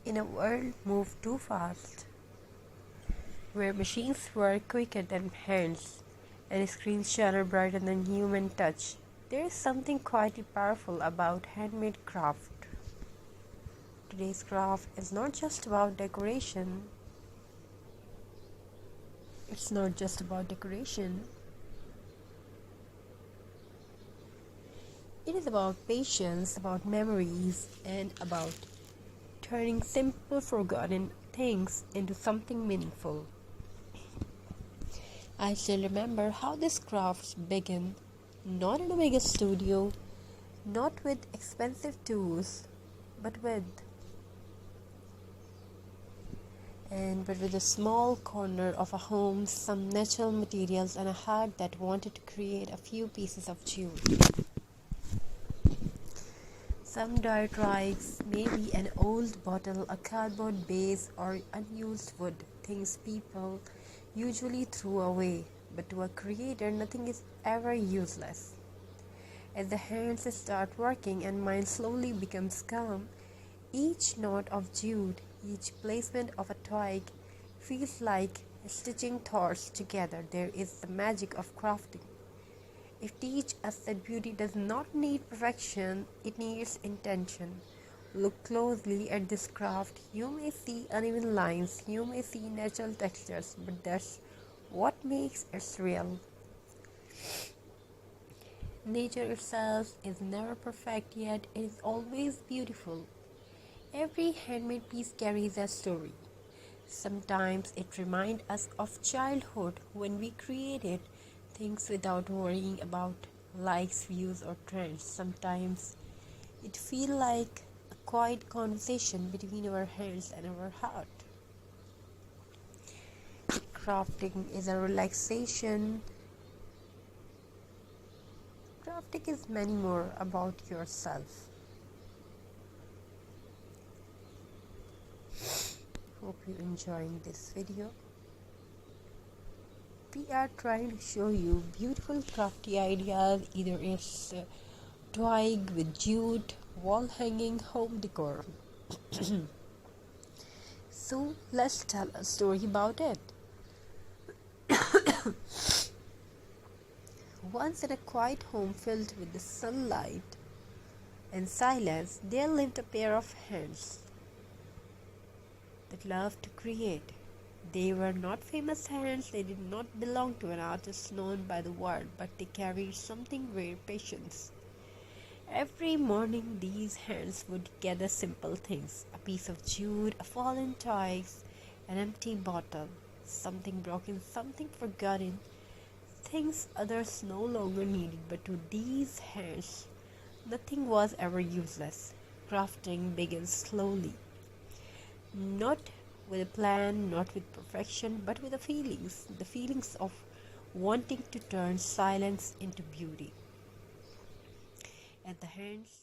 In a world moved too fast, where machines work quicker than hands and screens shine brighter than human touch, there is something quietly powerful about handmade craft. Today's craft is not just about decoration. It's not just about decoration. It is about patience, about memories, and about turning simple, forgotten things into something meaningful. I still remember how this craft began, not in a big studio, not with expensive tools, but with a small corner of a home, some natural materials, and a heart that wanted to create a few pieces of jute. Some dirt rags, maybe an old bottle, a cardboard base, or unused wood, things people usually throw away. But to a creator, nothing is ever useless. As the hands start working and mind slowly becomes calm, each knot of jute, each placement of a twig feels like stitching thoughts together. There is the magic of crafting. It teaches us that beauty does not need perfection, it needs intention. Look closely at this craft. You may see uneven lines, you may see natural textures, but that's what makes it real. Nature itself is never perfect, yet it is always beautiful. Every handmade piece carries a story. Sometimes it reminds us of childhood when we created things without worrying about likes, views, or trends. Sometimes it feels like a quiet conversation between our hands and our heart. Crafting is a relaxation. Crafting is many more about yourself. Hope you're enjoying this video. We are trying to show you beautiful crafty ideas, either it's twig with jute, wall hanging, home decor. So let's tell a story about it. Once in a quiet home filled with the sunlight and silence, there lived a pair of hands that loved to create. They were not famous hands, they did not belong to an artist known by the world, but they carried something very patience. Every morning these hands would gather simple things, a piece of jute, a fallen twig, an empty bottle, something broken, something forgotten, things others no longer needed. But to these hands, nothing was ever useless. Crafting began slowly, not with a plan, not with perfection, but with the feelings of wanting to turn silence into beauty. At the hands